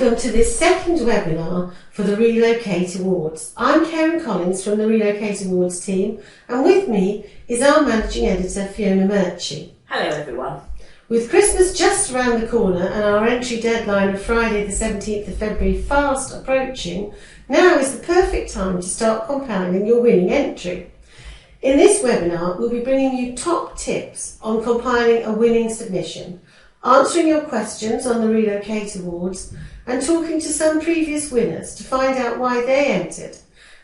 Welcome to this second webinar for the Relocate Awards. I'm Karen Collins from the Relocate Awards team, and with me is our Managing Editor Fiona Murchie. Hello everyone. With Christmas just around the corner and our entry deadline of Friday the 17th of February fast approaching, now is the perfect time to start compiling your winning entry. In this webinar, we'll be bringing you top tips on compiling a winning submission, answering your questions on the Relocate Awards and talking to some previous winners to find out why they entered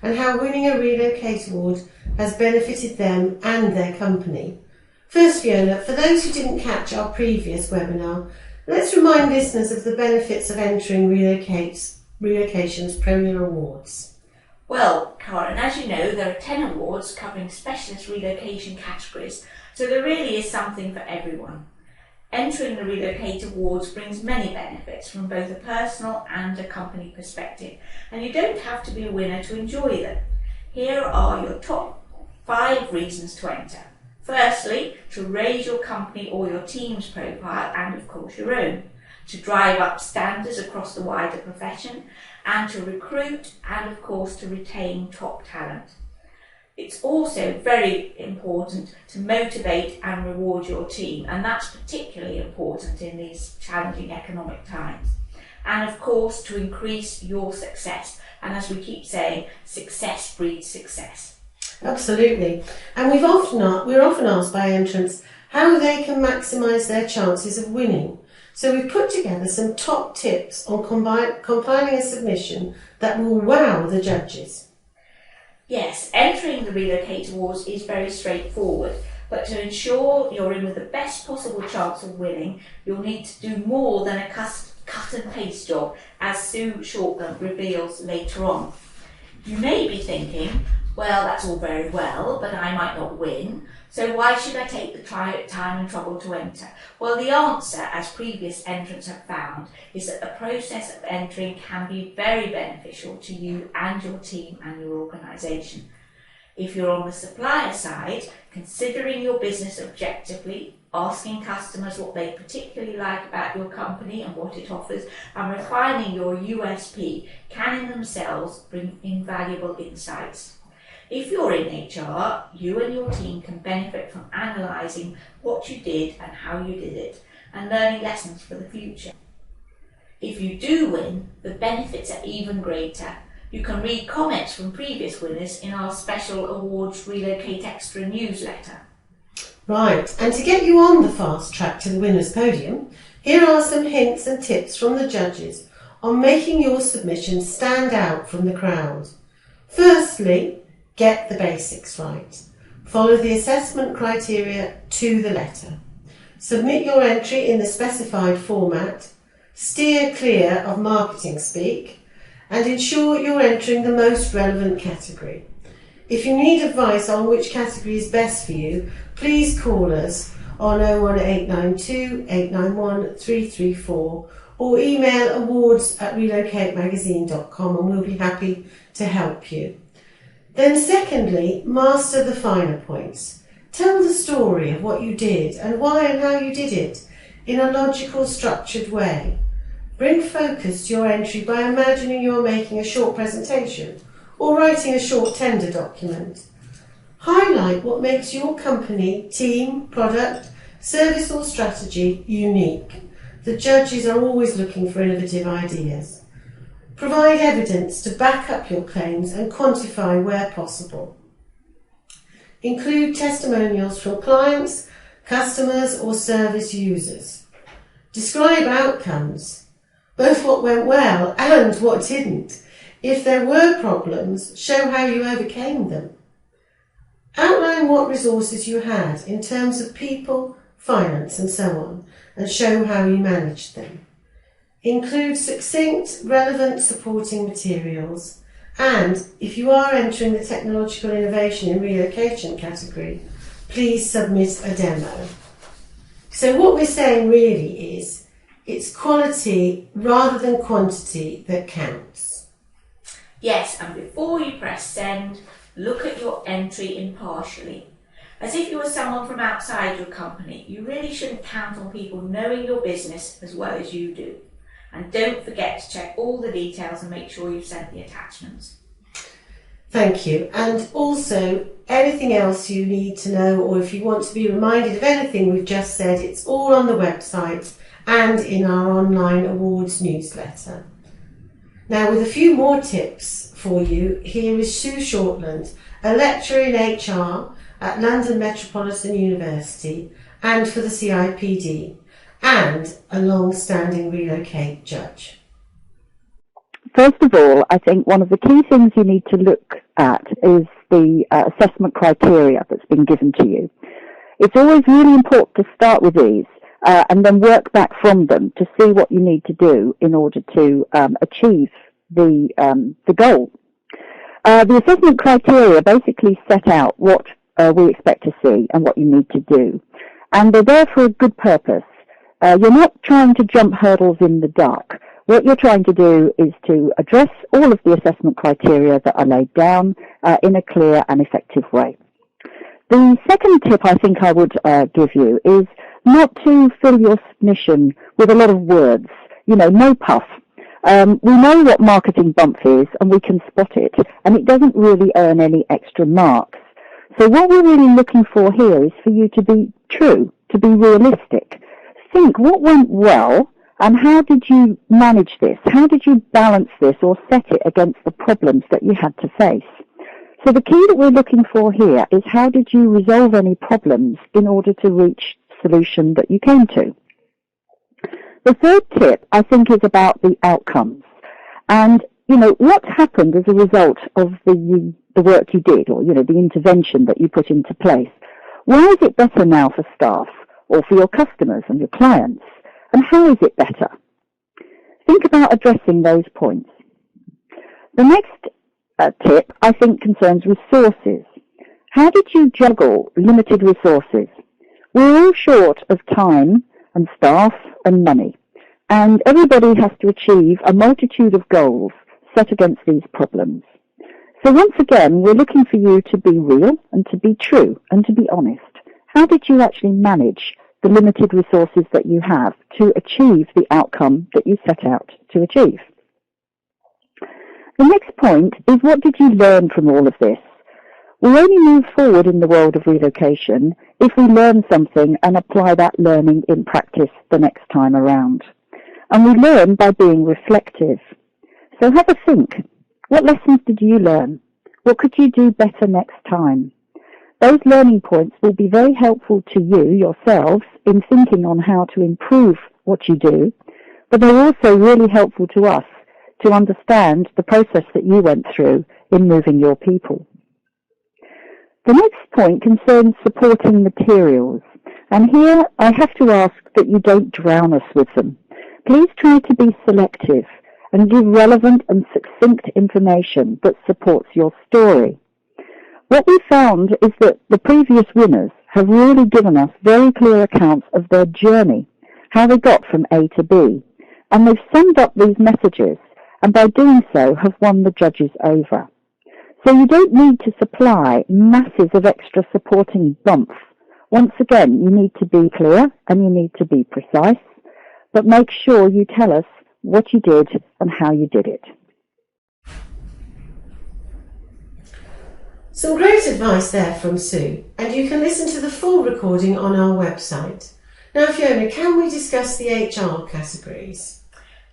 and how winning a Relocate Award has benefited them and their company. First, Fiona, for those who didn't catch our previous webinar, let's remind listeners of the benefits of entering Relocation's Premier Awards. Well, Karen, as you know, there are 10 awards covering specialist relocation categories, so there really is something for everyone. Entering the Relocate Awards brings many benefits from both a personal and a company perspective, and you don't have to be a winner to enjoy them. Here are your top 5 reasons to enter. Firstly, to raise your company or your team's profile and of course your own, to drive up standards across the wider profession, and to recruit and of course to retain top talent. It's also very important to motivate and reward your team, and that's particularly important in these challenging economic times. And of course to increase your success, and as we keep saying, success breeds success. Absolutely. And we're often asked by entrants how they can maximise their chances of winning. So we've put together some top tips on compiling a submission that will wow the judges. Yes, entering the Relocate Awards is very straightforward, but to ensure you're in with the best possible chance of winning, you'll need to do more than a cut and paste job, as Sue Shortland reveals later on. You may be thinking, well, that's all very well, but I might not win, so why should I take the time and trouble to enter? Well, the answer, as previous entrants have found, is that the process of entering can be very beneficial to you and your team and your organisation. If you're on the supplier side, considering your business objectively, asking customers what they particularly like about your company and what it offers, and refining your USP can in themselves bring invaluable insights. If you're in HR, you and your team can benefit from analysing what you did and how you did it, and learning lessons for the future. If you do win, the benefits are even greater. You can read comments from previous winners in our special Awards Relocate Extra newsletter. Right, and to get you on the fast track to the winner's podium, here are some hints and tips from the judges on making your submission stand out from the crowd. Firstly, get the basics right. Follow the assessment criteria to the letter. Submit your entry in the specified format. Steer clear of marketing speak, and ensure you're entering the most relevant category. If you need advice on which category is best for you, please call us on 01892 891 334 or email awards@relocatemagazine.com and we'll be happy to help you. Then secondly, master the finer points. Tell the story of what you did and why and how you did it in a logical, structured way. Bring focus to your entry by imagining you're making a short presentation or writing a short tender document. Highlight what makes your company, team, product, service or strategy unique. The judges are always looking for innovative ideas. Provide evidence to back up your claims and quantify where possible. Include testimonials from clients, customers or service users. Describe outcomes, both what went well and what didn't. If there were problems, show how you overcame them. Outline what resources you had in terms of people, finance and so on, and show how you managed them. Include succinct, relevant supporting materials, and if you are entering the technological innovation in relocation category, please submit a demo. So what we're saying really is, it's quality rather than quantity that counts. Yes, and before you press send, look at your entry impartially. As if you were someone from outside your company, you really shouldn't count on people knowing your business as well as you do. And don't forget to check all the details and make sure you've sent the attachments. Thank you. And also, anything else you need to know, or if you want to be reminded of anything we've just said, it's all on the website and in our online awards newsletter. Now, with a few more tips for you, here is Sue Shortland, a lecturer in HR at London Metropolitan University and for the CIPD, and a long-standing Relocate judge. First of all, I think one of the key things you need to look at is the assessment criteria that's been given to you. It's always really important to start with these and then work back from them to see what you need to do in order to achieve the goal. The assessment criteria basically set out what we expect to see and what you need to do. And they're there for a good purpose. You're not trying to jump hurdles in the dark. What you're trying to do is to address all of the assessment criteria that are laid down in a clear and effective way. The second tip I think I would give you is not to fill your submission with a lot of words. No puff. We know what marketing bump is and we can spot it, and it doesn't really earn any extra marks. So what we're really looking for here is for you to be true, to be realistic. Think what went well and how did you manage this? How did you balance this or set it against the problems that you had to face? So the key that we're looking for here is how did you resolve any problems in order to reach the solution that you came to? The third tip, I think, is about the outcomes. And, what happened as a result of the work you did, or, the intervention that you put into place. Why is it better now for staff or for your customers and your clients? And how is it better? Think about addressing those points. The next tip, I think, concerns resources. How did you juggle limited resources? We're all short of time and staff and money, and everybody has to achieve a multitude of goals set against these problems. So once again, we're looking for you to be real and to be true and to be honest. How did you actually manage the limited resources that you have to achieve the outcome that you set out to achieve? The next point is, what did you learn from all of this? We only move forward in the world of relocation if we learn something and apply that learning in practice the next time around. And we learn by being reflective. So have a think. What lessons did you learn? What could you do better next time? Those learning points will be very helpful to you yourselves in thinking on how to improve what you do, but they're also really helpful to us to understand the process that you went through in moving your people. The next point concerns supporting materials, and here I have to ask that you don't drown us with them. Please try to be selective and give relevant and succinct information that supports your story. What we found is that the previous winners have really given us very clear accounts of their journey, how they got from A to B, and they've summed up these messages, and by doing so have won the judges over. So you don't need to supply masses of extra supporting bumps. Once again, you need to be clear and you need to be precise, but make sure you tell us what you did and how you did it. Some great advice there from Sue, and you can listen to the full recording on our website. Now, Fiona, can we discuss the HR categories?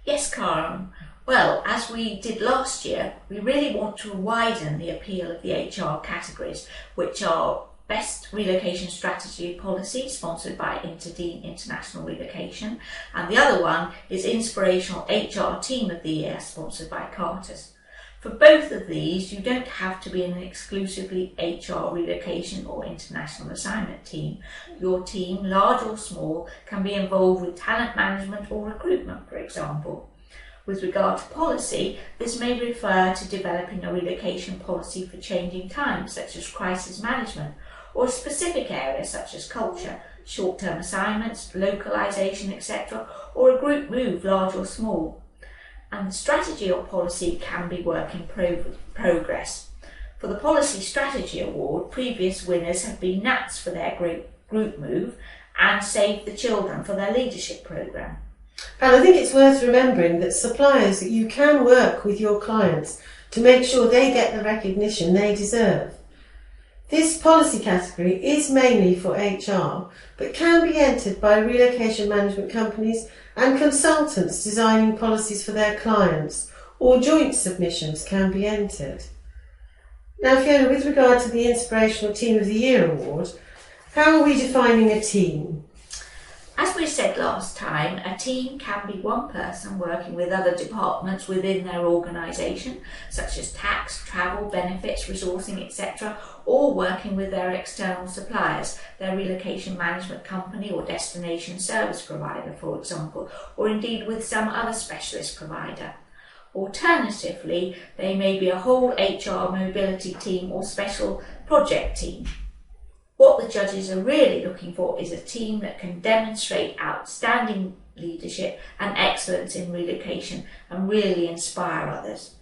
Yes, Karen. Well, as we did last year, we really want to widen the appeal of the HR categories, which are Best Relocation Strategy Policy, sponsored by Interdean International Relocation, and the other one is Inspirational HR Team of the Year, sponsored by Carter's. For both of these, you don't have to be in an exclusively HR relocation or international assignment team. Your team, large or small, can be involved with talent management or recruitment, for example. With regard to policy, this may refer to developing a relocation policy for changing times, such as crisis management, or specific areas such as culture, short-term assignments, localization, etc., or a group move, large or small. And the strategy or policy can be work in progress. For the Policy Strategy Award, previous winners have been NATS for their group move and Save the Children for their leadership programme. And I think it's worth remembering that suppliers, you can work with your clients to make sure they get the recognition they deserve. This policy category is mainly for HR, but can be entered by relocation management companies and consultants designing policies for their clients, or joint submissions can be entered. Now Fiona, with regard to the Inspirational Team of the Year award, how are we defining a team? As we said last time, a team can be one person working with other departments within their organisation, such as tax, travel, benefits, resourcing, etc., or working with their external suppliers, their relocation management company or destination service provider, for example, or indeed with some other specialist provider. Alternatively, they may be a whole HR mobility team or special project team. What the judges are really looking for is a team that can demonstrate outstanding leadership and excellence in relocation and really inspire others.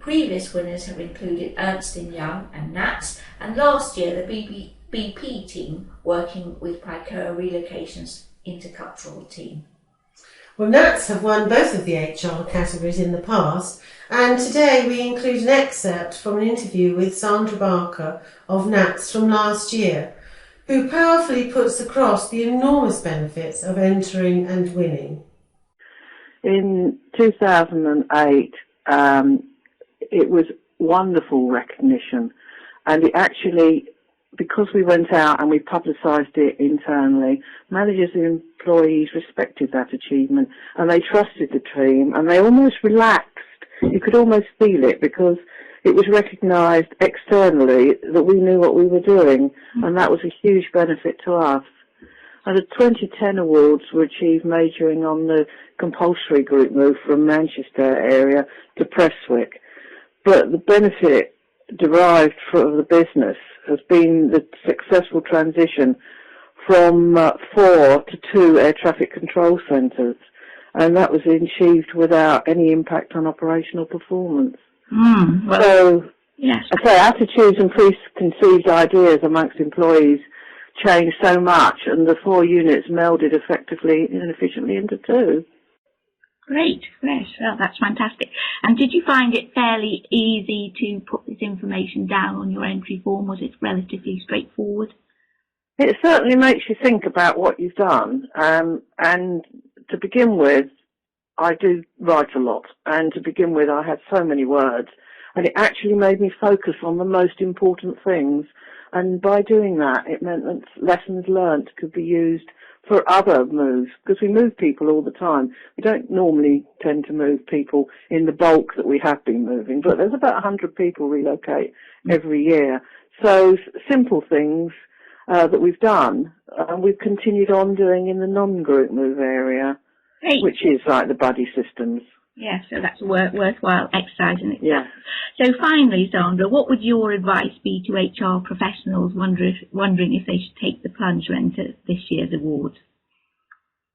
Previous winners have included Ernst & Young and NATS, and last year the BP team working with Procura Relocation's intercultural team. Well, NATS have won both of the HR categories in the past, and today we include an excerpt from an interview with Sandra Barker of NATS from last year, who powerfully puts across the enormous benefits of entering and winning. In 2008, it was wonderful recognition, and it actually, because we went out and we publicised it internally, managers and employees respected that achievement, and they trusted the team, and they almost relaxed. You could almost feel it, because it was recognised externally that we knew what we were doing, and that was a huge benefit to us. And the 2010 awards were achieved majoring on the compulsory group move from Manchester area to Prestwick. But the benefit derived from the business has been the successful transition from 4 to 2 air traffic control centres, and that was achieved without any impact on operational performance. Well, So, yes. I say attitudes and preconceived ideas amongst employees changed so much, and the 4 units melded effectively and efficiently into 2. Great. Well, that's fantastic. And did you find it fairly easy to put this information down on your entry form? Was it relatively straightforward? It certainly makes you think about what you've done, and to begin with, I do write a lot, and to begin with I had so many words, and it actually made me focus on the most important things, and by doing that it meant that lessons learnt could be used for other moves, because we move people all the time. We don't normally tend to move people in the bulk that we have been moving, but there's about 100 people relocate every year. So simple things that we've done, we've continued on doing in the non-group move area. Great. Which is like the buddy systems. Yeah, so that's a worthwhile exercise in itself. Yeah. So finally, Sandra, what would your advice be to HR professionals wondering if they should take the plunge to enter this year's awards?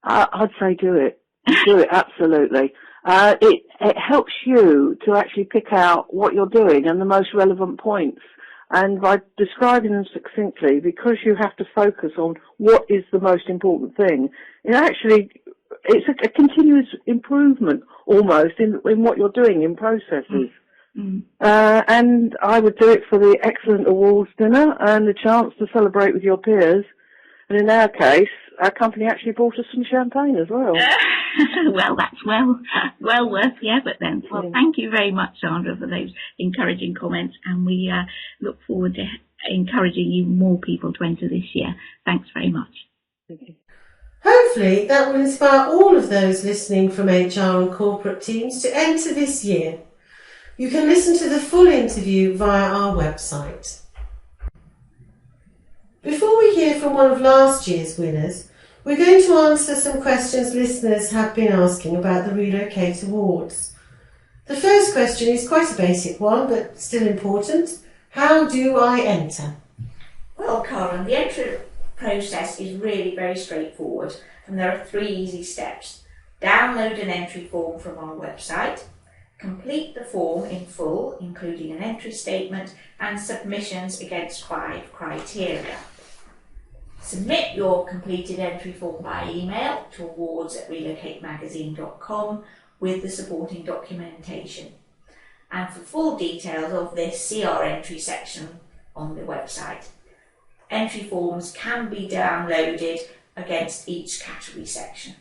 I'd say do it. Do it, absolutely. It helps you to actually pick out what you're doing and the most relevant points. And by describing them succinctly, because you have to focus on what is the most important thing, it's a continuous improvement almost in what you're doing in processes. And I would do it for the excellent awards dinner and the chance to celebrate with your peers. And in our case, our company actually bought us some champagne as well. Well, that's well worth the effort then. Well, thank you very much, Sandra, for those encouraging comments, and we look forward to encouraging even more people to enter this year. Thanks very much. Thank you. Hopefully that will inspire all of those listening from HR and corporate teams to enter this year. You can listen to the full interview via our website. Before we hear from one of last year's winners, we're going to answer some questions listeners have been asking about the Relocate Awards. The first question is quite a basic one, but still important. How do I enter? Well, Karen, the entry process is really very straightforward, and there are 3 easy steps. Download an entry form from our website, complete the form in full, including an entry statement and submissions against 5 criteria. Submit your completed entry form by email to awards@relocatemagazine.com with the supporting documentation. And for full details of this, see our entry section on the website. Entry forms can be downloaded against each category section.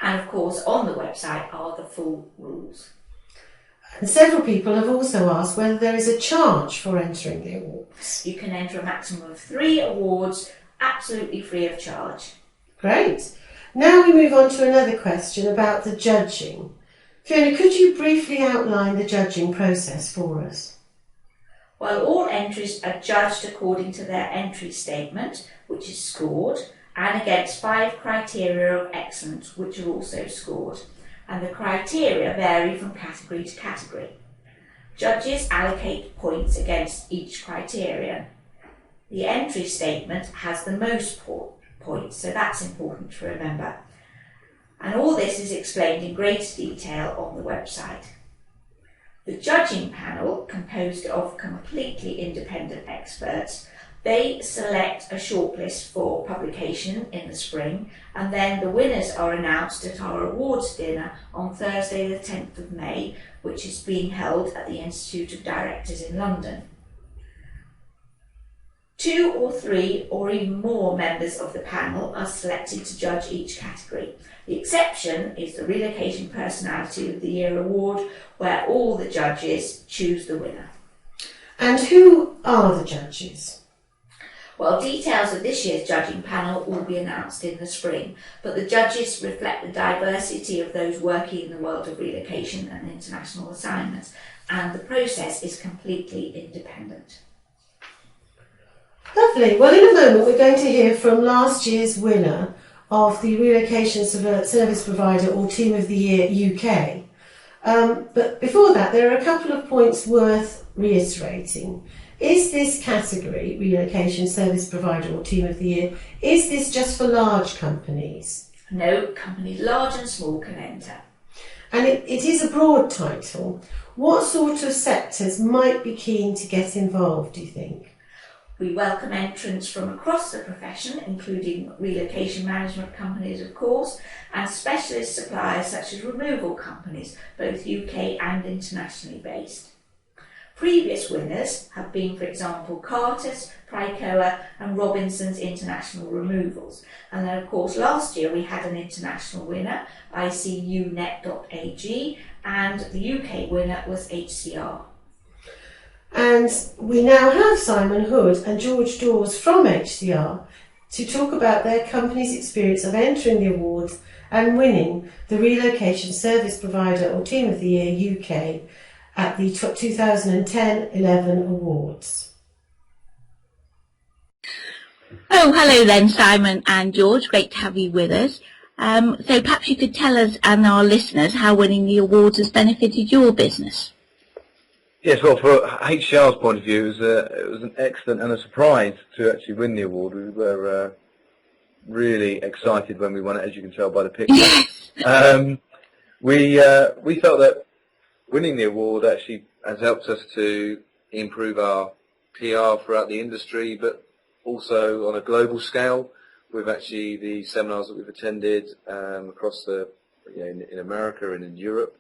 And of course, on the website are the full rules. And several people have also asked whether there is a charge for entering the awards. You can enter a maximum of 3 awards absolutely free of charge. Great. Now we move on to another question about the judging. Fiona, could you briefly outline the judging process for us? Well, all entries are judged according to their entry statement, which is scored, and against 5 criteria of excellence, which are also scored. And the criteria vary from category to category. Judges allocate points against each criterion. The entry statement has the most points, so that's important to remember. And all this is explained in greater detail on the website. The judging panel, composed of completely independent experts, they select a shortlist for publication in the spring, and then the winners are announced at our awards dinner on Thursday the 10th of May, which is being held at the Institute of Directors in London. 2 or 3 or even more members of the panel are selected to judge each category. The exception is the Relocation Personality of the Year award, where all the judges choose the winner. And who are the judges? Well, details of this year's judging panel will be announced in the spring, but the judges reflect the diversity of those working in the world of relocation and international assignments, and the process is completely independent. Lovely. Well, in a moment we're going to hear from last year's winner of the Relocation Service Provider or Team of the Year UK. But before that, there are a couple of points worth reiterating. Is this category, Relocation Service Provider or Team of the Year, is this just for large companies? No, companies large and small can enter. And it is a broad title. What sort of sectors might be keen to get involved, do you think? We welcome entrants from across the profession, including relocation management companies, of course, and specialist suppliers such as removal companies, both UK and internationally based. Previous winners have been, for example, Carter's, Pricoa and Robinson's International Removals. And then, of course, last year we had an international winner, ICUnet.ag, and the UK winner was HCR. And we now have Simon Hood and George Dawes from HCR to talk about their company's experience of entering the awards and winning the Relocation Service Provider or Team of the Year UK at the 2010-11 awards. Oh, hello then, Simon and George. Great to have you with us. So perhaps you could tell us and our listeners how winning the awards has benefited your business. Yes, well, for HCR's point of view, it was an excellent and a surprise to actually win the award. We were really excited when we won it, as you can tell by the picture. Yes. We felt that winning the award actually has helped us to improve our PR throughout the industry, but also on a global scale. With actually the seminars that we've attended across in America and in Europe.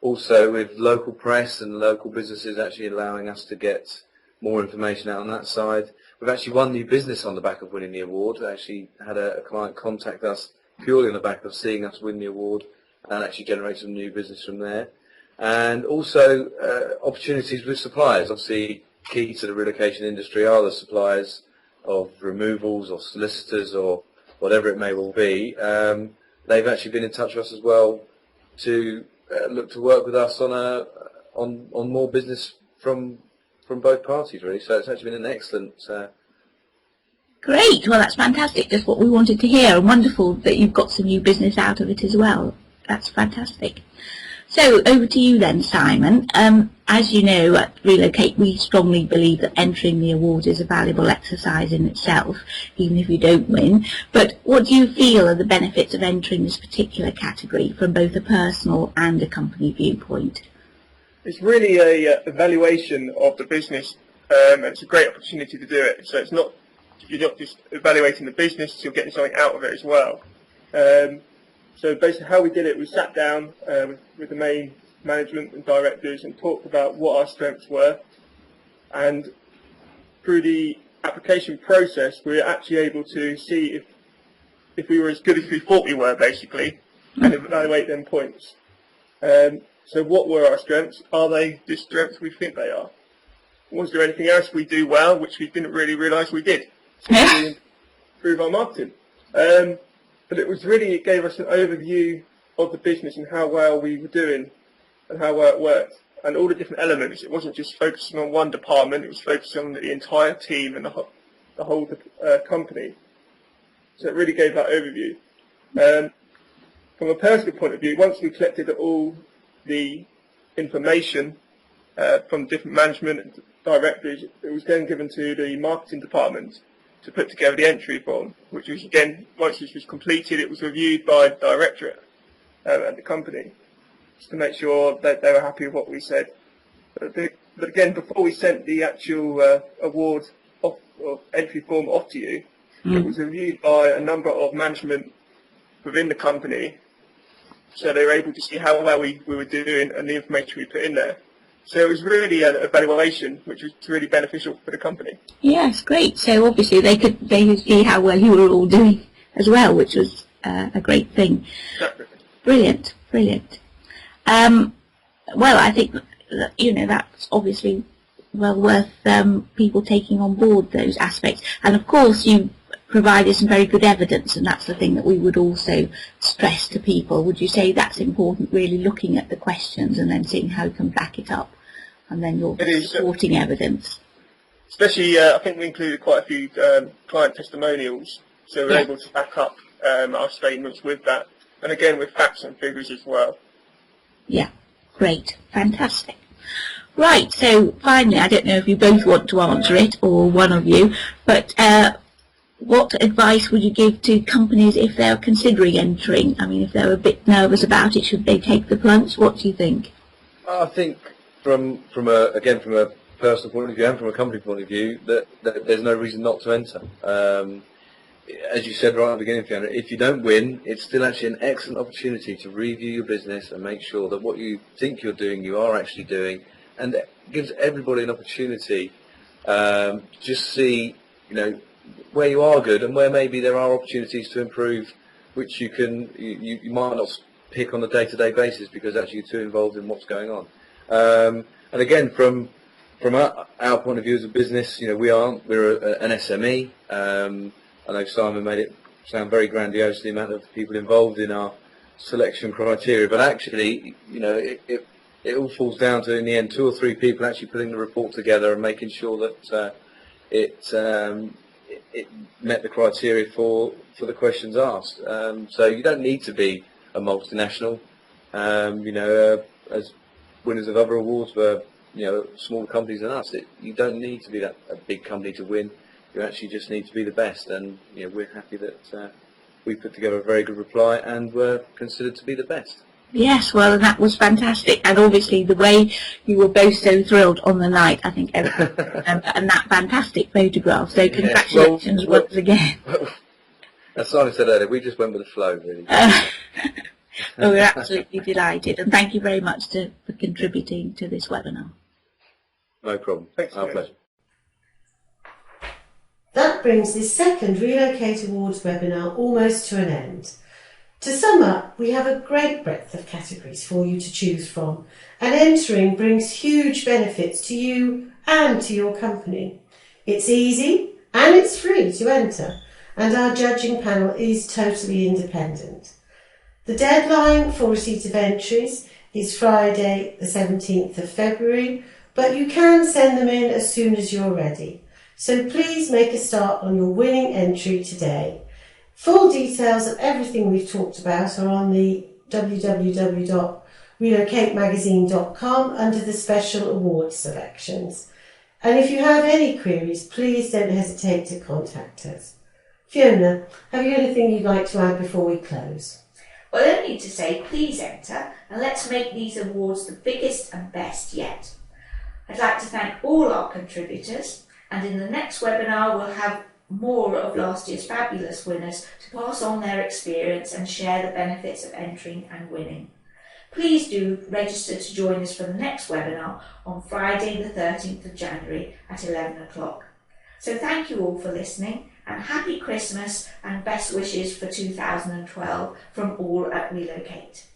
Also with local press and local businesses actually allowing us to get more information out on that side. We've actually won new business on the back of winning the award. We actually had a client contact us purely on the back of seeing us win the award and actually generate some new business from there. And also opportunities with suppliers. Obviously key to the relocation industry are the suppliers of removals or solicitors or whatever it may well be. They've actually been in touch with us as well to look to work with us on more business from both parties, really. So it's actually been an excellent. Great. Well, that's fantastic. Just what we wanted to hear, and wonderful that you've got some new business out of it as well. That's fantastic. So over to you then, Simon. As you know, at Relocate, we strongly believe that entering the award is a valuable exercise in itself, even if you don't win. But what do you feel are the benefits of entering this particular category from both a personal and a company viewpoint? It's really a evaluation of the business. It's a great opportunity to do it. So it's not you're not just evaluating the business, you're getting something out of it as well. So basically how we did it, we sat down with the main management and directors and talked about what our strengths were, and through the application process we were actually able to see if we were as good as we thought we were, basically, and evaluate them points. So what were our strengths? Are they the strengths we think they are? Was there anything else we do well which we didn't really realise we did? So we improve our marketing. But it gave us an overview of the business and how well we were doing and how well it worked, and all the different elements. It wasn't just focusing on one department, it was focusing on the entire team and the whole company. So it really gave that overview. From a personal point of view, once we collected all the information from different management and directors, it was then given to the marketing department to put together the entry form, which was again, once this was completed, it was reviewed by the directorate at the company, just to make sure that they were happy with what we said. But again, before we sent the actual award or entry form off to you, it was reviewed by a number of management within the company, so they were able to see how well we were doing and the information we put in there. So it was really an evaluation which was really beneficial for the company. Yes, great. So obviously they could see how well you were all doing as well, which was a great thing. Definitely. Brilliant, brilliant. Well, I think that, that's obviously well worth people taking on board those aspects. And of course, you provided some very good evidence, and that's the thing that we would also stress to people. Would you say that's important, really looking at the questions and then seeing how you can back it up, and then your supporting evidence? Especially, I think we included quite a few client testimonials, so we're able to back up our statements with that, and again with facts and figures as well. Yeah, great, fantastic. Right, so finally, I don't know if you both want to answer it, or one of you, but what advice would you give to companies if they're considering entering? I mean, if they're a bit nervous about it, should they take the plunge? What do you think? I think from a personal point of view and from a company point of view, that there's no reason not to enter. As you said right at the beginning, Fiona, if you don't win, it's still actually an excellent opportunity to review your business and make sure that what you think you're doing, you are actually doing, and it gives everybody an opportunity just see, where you are good and where maybe there are opportunities to improve, which you might not pick on a day-to-day basis because actually you're too involved in what's going on. And again, from our point of view as a business, we're an SME. I know Simon made it sound very grandiose, the amount of people involved in our selection criteria, but actually, it all falls down to, in the end, 2 or 3 people actually putting the report together and making sure that it met the criteria for the questions asked. So you don't need to be a multinational. As winners of other awards for smaller companies than us, you don't need to be a big company to win. You actually just need to be the best, and we're happy that we put together a very good reply and were considered to be the best. Yes, well, that was fantastic, and obviously the way you were both so thrilled on the night, I think everyone and that fantastic photograph. So congratulations once again. As Simon said earlier, we just went with the flow, really. Well, we're absolutely delighted, and thank you very much for contributing to this webinar. No problem. Thanks. Our pleasure. That brings this second Relocate Awards webinar almost to an end. To sum up, we have a great breadth of categories for you to choose from, and entering brings huge benefits to you and to your company. It's easy and it's free to enter, and our judging panel is totally independent. The deadline for receipt of entries is Friday the 17th of February, but you can send them in as soon as you're ready. So please make a start on your winning entry today. Full details of everything we've talked about are on the www.relocatemagazine.com under the special awards selections. And if you have any queries, please don't hesitate to contact us. Fiona, have you anything you'd like to add before we close? Well, only to say please enter, and let's make these awards the biggest and best yet. I'd like to thank all our contributors, and in the next webinar we'll have more of last year's fabulous winners to pass on their experience and share the benefits of entering and winning. Please do register to join us for the next webinar on Friday the 13th of January at 11 o'clock. So thank you all for listening, and happy Christmas and best wishes for 2012 from all at Relocate.